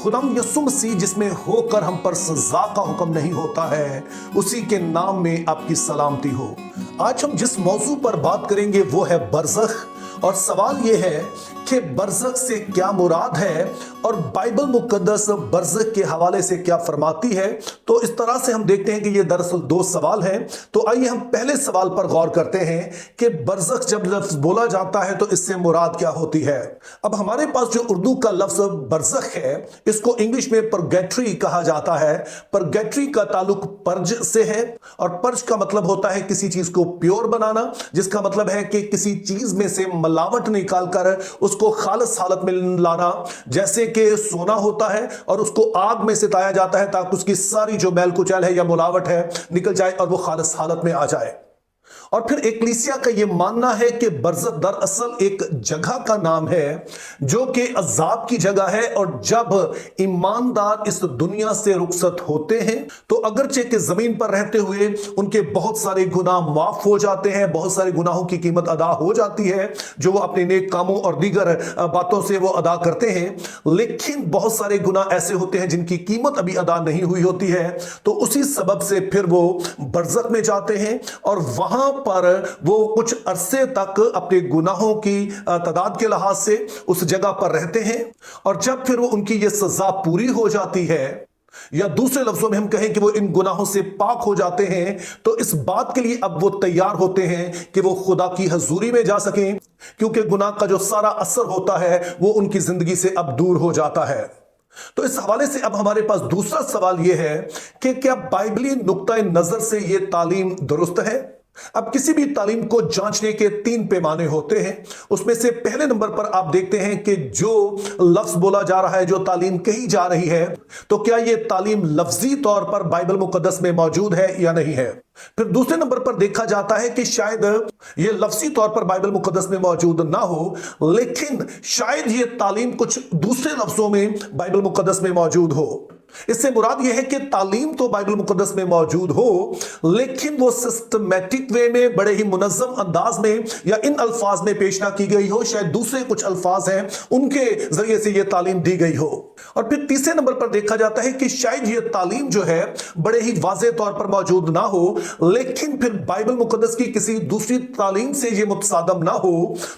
खुदाम यीशु मसीह जिसमें होकर हम पर सजा का हुक्म नहीं होता है, उसी के नाम में आपकी सलामती हो। आज हम जिस मौजू पर बात करेंगे वो है बरज़ख, और सवाल ये है कि बरज़ख से क्या मुराद है और बाइबल मुकद्दस बरज़ख के हवाले से क्या फरमाती है। तो इस तरह से हम देखते हैं कि ये दरअसल दो सवाल हैं। तो आइए हम पहले सवाल पर गौर करते हैं कि बरज़ख जब लफ्ज़ बोला जाता है तो इससे मुराद क्या होती है। अब हमारे पास जो उर्दू का लफ्ज़ बरज़ख है, इसको इंग्लिश में परगेटरी कहा जाता है। परगेटरी का ताल्लुक पर्ज से है, और पर्ज का मतलब होता है किसी चीज को प्योर बनाना, जिसका मतलब है कि किसी चीज में से मलावट निकालकर उसको खालिस हालत में लाना। जैसे कि सोना होता है और उसको आग में सिताया जाता है ताकि उसकी सारी जो मैल कुचैल है या मिलावट है निकल जाए और वो खालिस हालत में आ जाए। और फिर एकलीसिया का यह मानना है कि बरज़ख दरअसल एक जगह का नाम है जो कि अजाब की जगह है, और जब ईमानदार इस दुनिया से रुखसत होते हैं तो अगरचे के जमीन पर रहते हुए उनके बहुत सारे गुनाह माफ हो जाते हैं, बहुत सारे गुनाहों की कीमत अदा हो जाती है जो वो अपने नेक कामों और दीगर बातों से वो अदा करते हैं। लेकिन बहुत सारे गुनाह ऐसे होते हैं जिनकी कीमत अभी अदा नहीं हुई होती है, तो उसी सबब से फिर वो बरज़ख में जाते हैं और वहां पर वो कुछ अरसे तक अपने गुनाहों की तादाद के लिहाज से उस जगह पर रहते हैं। और जब फिर वो उनकी ये सजा पूरी हो जाती है, या दूसरे लफ्जों में हम कहें कि वो इन गुनाहों से पाक हो जाते हैं, तो इस बात के लिए अब वो तैयार होते हैं कि वो खुदा की हजूरी में जा सकें, क्योंकि गुनाह का जो सारा असर होता है वो उनकी जिंदगी से अब दूर हो जाता है। तो इस हवाले से अब हमारे पास दूसरा सवाल यह है कि क्या बाइबली नुक्ता नजर से यह तालीम दुरुस्त है। अब किसी भी तालीम को जांचने के 3 पैमाने होते हैं। उसमें से पहले नंबर पर आप देखते हैं कि जो लफ्ज बोला जा रहा है, जो तालीम कही जा रही है, तो क्या यह तालीम लफ्जी तौर पर बाइबल मुकद्दस में मौजूद है या नहीं है। फिर दूसरे नंबर पर देखा जाता है कि शायद यह लफ्जी तौर पर बाइबल मुकद्दस में मौजूद ना हो, लेकिन शायद यह तालीम कुछ दूसरे लफ्जों में बाइबल मुकद्दस में मौजूद हो। इससे मुराद यह है कि तालीम तो बाइबल मुकद्दस में मौजूद हो, लेकिन वो सिस्टमैटिक वे में, बड़े ही मुनज़्ज़म अंदाज में या इन अल्फाज में पेश ना की गई हो। शायद दूसरे कुछ अल्फाज हैं उनके जरिए से यह तालीम दी गई हो। और फिर तीसरे नंबर पर देखा जाता है कि शायद यह तालीम जो है बड़े ही वाज़ेह तौर पर मौजूद ना हो, लेकिन फिर बाइबल मुकद्दस की किसी दूसरी तालीम से यह मुतसादम ना हो।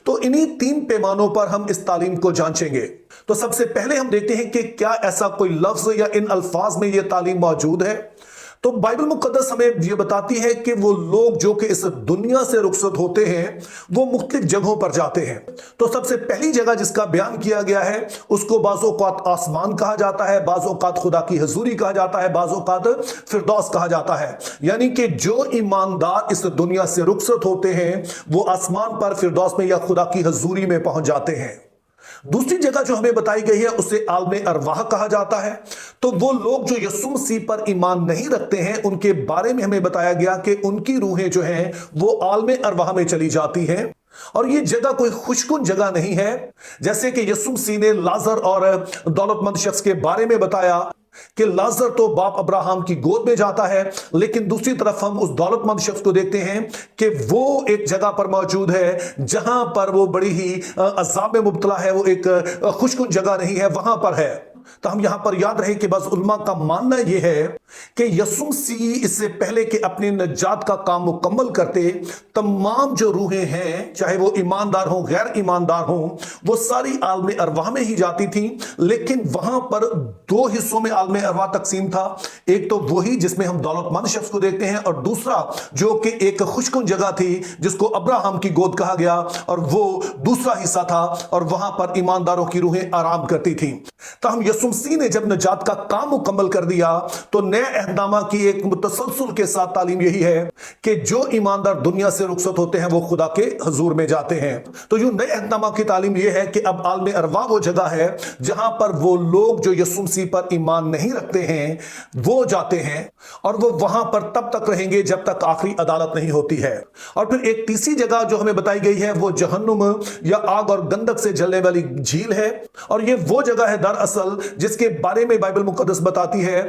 तो इन्हीं 3 पैमानों पर हम इस तालीम को जांचेंगे। तो सबसे पहले हम देखते हैं कि क्या ऐसा कोई लफ्ज या इन अल्फाज में यह तालीम मौजूद है। तो बाइबल मुकद्दस हमें यह बताती है कि वो लोग जो कि इस दुनिया से रुखसत होते हैं वो मुख्तलिफ जगहों पर जाते हैं। तो सबसे पहली जगह जिसका बयान किया गया है उसको बाज़ औक़ात आसमान कहा जाता है, बाज़ औक़ात खुदा की हजूरी कहा जाता है, बाज़ औक़ात फिरदौस कहा जाता है। यानी कि जो ईमानदार इस दुनिया से रुखसत होते हैं वो आसमान पर, फिरदौस में या खुदा की हजूरी में पहुंच जाते हैं। दूसरी जगह जो हमें बताई गई है उसे आलमे अरवाह कहा जाता है। तो वो लोग जो यीशु मसीह पर ईमान नहीं रखते हैं उनके बारे में हमें बताया गया कि उनकी रूहें जो हैं वो आलमे अरवाह में चली जाती हैं। और ये जगह कोई खुशकुन जगह नहीं है, जैसे कि यीशु मसीह ने लाजर और दौलतमंद शख्स के बारे में बताया कि लाजर तो बाप अब्राहम की गोद में जाता है, लेकिन दूसरी तरफ हम उस दौलतमंद शख्स को देखते हैं कि वो एक जगह पर मौजूद है जहां पर वो बड़ी ही अजाब में मुब्तला है, वो एक खुशकुन जगह नहीं है, वहां पर है। तो हम यहां पर याद रहे कि बस उलमा का मानना यह है कि यीशु मसीह इससे पहले कि अपने नजात का काम मुकम्मल करते, तमाम जो रूहें हैं, चाहे वो ईमानदार हों गैर ईमानदार हों, वो सारी आलमे अरवाह में ही जाती थी। लेकिन वहां पर 2 हिस्सों में आलमे अरवाह तकसीम था। एक तो वही जिसमें हम दौलतमंद शख्स को देखते हैं, और दूसरा जो कि एक खुशकुन जगह थी जिसको अब्राहम की गोद कहा गया, और वो दूसरा हिस्सा था, और वहां पर ईमानदारों की रूहें आराम करती थी। तो हम यीशु मसीह ने जब नजात का काम मुकम्मल कर दिया तो नए अहदनामा की एक मुतसलसल के साथ तालीम यही है कि जो ईमानदार दुनिया से रुखसत होते हैं वो खुदा के हजूर में जाते हैं। तो जो नए अहदनामा की तालीम यह है कि अब आलमे अरवाह वो जगह है जहां पर वो लोग जो यीशु मसीह पर ईमान नहीं रखते हैं वो जाते हैं, और वो वहां पर तब तक रहेंगे जब तक आखिरी अदालत नहीं होती है। और फिर एक तीसरी जगह जो हमें बताई गई है वो जहन्नुम या आग और गंधक से जलने वाली झील है, और ये वो जगह है दरअसल जिसके बारे में बाइबल मुकद्दस बताती है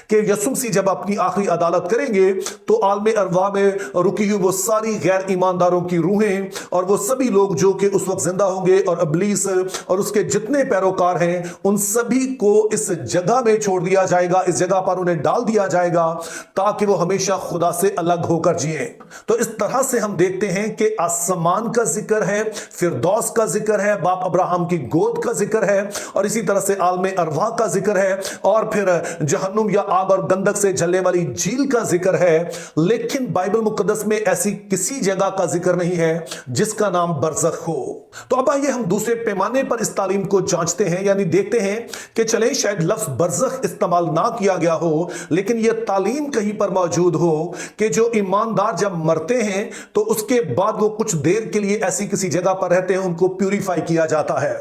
कि यीशु मसीह जब अपनी आखिरी अदालत करेंगे तो आलम अरवाह में रुकी हुई वो सारी गैर ईमानदारों की रूहें और वो सभी लोग जो कि उस वक्त जिंदा होंगे और इब्लीस और उसके जितने पैरोकार हैं उन सभी को इस जगह में छोड़ दिया जाएगा, इस जगह पर उन्हें डाल दिया जाएगा ताकि वो हमेशा खुदा से अलग होकर जिए। तो इस तरह से हम देखते हैं कि आसमान का जिक्र है, फिरदौस का जिक्र है, बाप अब्राहम की गोद का जिक्र है और इसी तरह से आलम अरवाह का जिक्र है और फिर जहन्नुम या आग और गंधक से जलने वाली झील का जिक्र है। लेकिन बाइबल मुकद्दस में ऐसी किसी जगह का जिक्र नहीं है जिसका नाम बरज़ख हो। तो अब आइए हम दूसरे पैमाने पर इस तालीम को जांचते हैं, यानी देखते हैं कि चले शायद लफ्ज बरज़ख इस्तेमाल ना किया गया हो लेकिन यह तालीम कहीं पर मौजूद हो कि जो ईमानदार जब मरते हैं तो उसके बाद वो कुछ देर के लिए ऐसी किसी जगह पर रहते हैं, उनको प्यूरिफाई किया जाता है।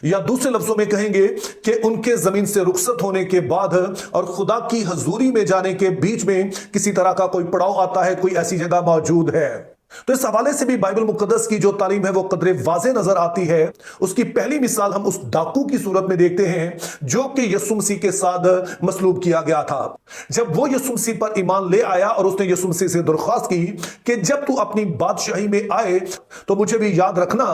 या दूसरे लफ्जों में कहेंगे कि उनके जमीन से रुखसत होने के बाद और खुदा की हजूरी में जाने के बीच में किसी तरह का कोई पड़ाव आता है, कोई ऐसी जगह मौजूद है। तो इस हवाले से भी बाइबल मुकद्दस की जो तालीम है वो कदरे वाज़े नजर आती है। उसकी पहली मिसाल हम उस डाकू की सूरत में देखते हैं जो कि यीशु मसीह के साथ मसलूब किया गया था। जब वो यीशु मसीह पर ईमान ले आया और उसने यीशु मसीह से दरख्वास्त की कि जब तू अपनी बादशाही में आए तो मुझे भी याद रखना,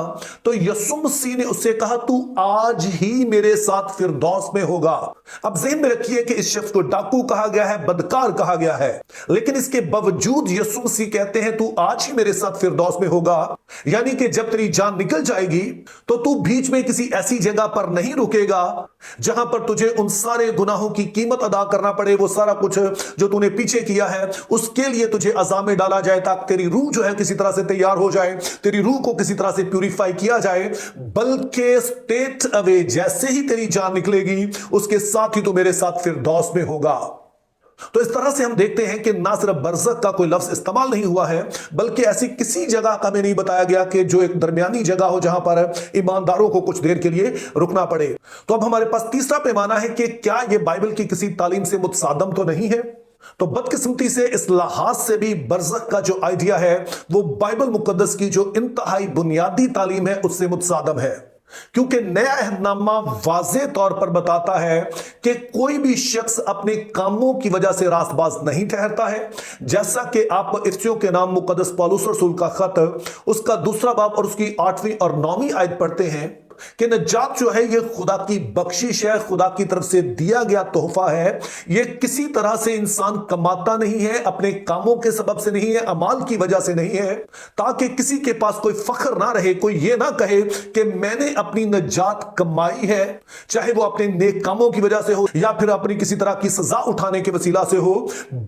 तो यीशु मसीह ने उससे कहा तू आज ही मेरे साथ फिरदौस में होगा। अब ज़हन में रखिए कि इस शख्स को डाकू कहा गया है, बदकार कहा गया है, लेकिन इसके बावजूद यीशु मसीह कहते हैं तू आज ही मेरे साथ फिरदौस में होगा। यानी कि जब तेरी जान निकल जाएगी तो तू बीच में किसी ऐसी जगह पर नहीं रुकेगा जहां पर तुझे उन सारे गुनाहों की कीमत अदा करना पड़े। वो सारा कुछ जो तूने पीछे किया है उसके लिए तुझे अज़ाब में डाला जाए ताकि तेरी रूह जो है किसी तरह से तैयार हो जाए, तेरी रूह को किसी तरह से प्यूरिफाई किया जाए, बल्कि स्ट्रेट अवे जैसे ही तेरी जान निकलेगी उसके साथ ही तू मेरे साथ फिरदौस में होगा। तो इस तरह से हम देखते हैं कि ना सिर्फ बरज़ख का कोई लफ्ज इस्तेमाल नहीं हुआ है बल्कि ऐसी किसी जगह का हमें नहीं बताया गया कि जो एक दरमियानी जगह हो जहां पर ईमानदारों को कुछ देर के लिए रुकना पड़े। तो अब हमारे पास तीसरा पैमाना है कि क्या यह बाइबल की किसी तालीम से मुतसादम तो नहीं है। तो बदकिस्मती से इस लिहाज से भी बरज़ख का जो आइडिया है वो बाइबल मुकद्दस की जो इंतहाई बुनियादी तालीम है उससे मुतसादम है, क्योंकि नया अहदनामा वाज़े तौर पर बताता है कि कोई भी शख्स अपने कामों की वजह से रास्तबाज नहीं ठहरता है। जैसा कि आप इफिसियों के नाम मुकद्दस पौलुस रसूल का खत उसका 2 बाब और उसकी 8वीं और 9वीं आयत पढ़ते हैं कि नजात जो है ये खुदा की बख्शिश है, खुदा की तरफ से दिया गया तोहफा है। ये किसी तरह से इंसान कमाता नहीं है, अपने कामों के सबब से नहीं है, अमाल की वजह से नहीं है, ताकि किसी के पास कोई फख्र ना रहे, कोई ये ना कहे कि मैंने अपनी नजात कमाई है, चाहे वो अपने नेक कामों की वजह से हो या फिर अपनी किसी तरह की सजा उठाने के वसीला से हो,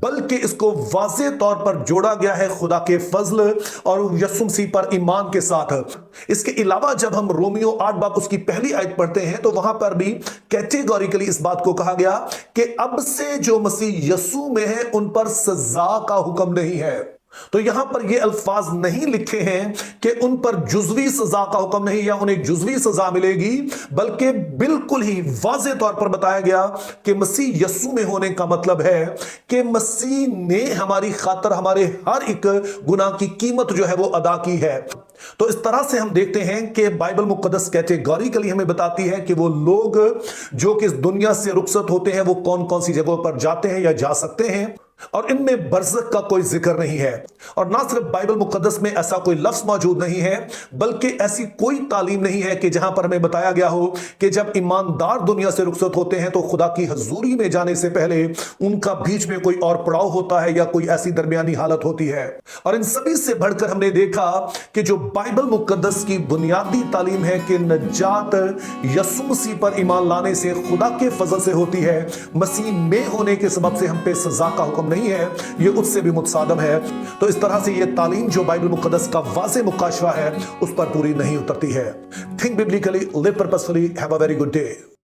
बल्कि इसको वाज़े तौर पर जोड़ा गया है खुदा के फजल और यीशु मसीह पर ईमान के साथ। इसके अलावा जब हम रोमियो 8 बाब उसकी पहली आयत पढ़ते हैं तो वहां पर भी कैटेगोरिकली इस बात को कहा गया कि अब से जो मसीह यीशु में है उन पर सजा का हुक्म नहीं है। तो यहां पर ये अल्फाज नहीं लिखे हैं कि उन पर जुज़वी सजा का हुक्म नहीं या उन्हें जुज़वी सजा मिलेगी, बल्कि बिल्कुल ही वाज़े तौर पर बताया गया कि मसीह यीशु में होने का मतलब है कि मसीह ने हमारी खातिर हमारे हर एक गुनाह की कीमत जो है वो अदा की है। तो इस तरह से हम देखते हैं कि बाइबल मुकद्दस कैटेगोरिकली हमें बताती है कि वो लोग जो कि इस दुनिया से रुखसत होते हैं वो कौन कौन सी जगहों पर जाते हैं या जा सकते हैं, और इनमें बरज़ख का कोई जिक्र नहीं है। और ना सिर्फ बाइबल मुकद्दस में ऐसा कोई लफ्ज मौजूद नहीं है बल्कि ऐसी कोई तालीम नहीं है कि जहां पर हमें बताया गया हो कि जब ईमानदार दुनिया से रुखसत होते हैं तो खुदा की हजूरी में जाने से पहले उनका बीच में कोई और पड़ाव होता है या कोई ऐसी दरमियानी हालत होती है। और इन सभी से बढ़कर हमने देखा कि जो बाइबल मुकद्दस की बुनियादी तालीम है कि नजात यीशु मसीह पर ईमान लाने से खुदा के फजल से होती है, मसीह में होने के सबब से हम पे सजा का हुक्म नहीं है, ये उससे भी मुतसादम है। तो इस तरह से ये तालीम जो बाइबल मुकद्दस का वाज़े मुकाशवा है उस पर पूरी नहीं उतरती है। Think biblically, live purposefully, have a very good day.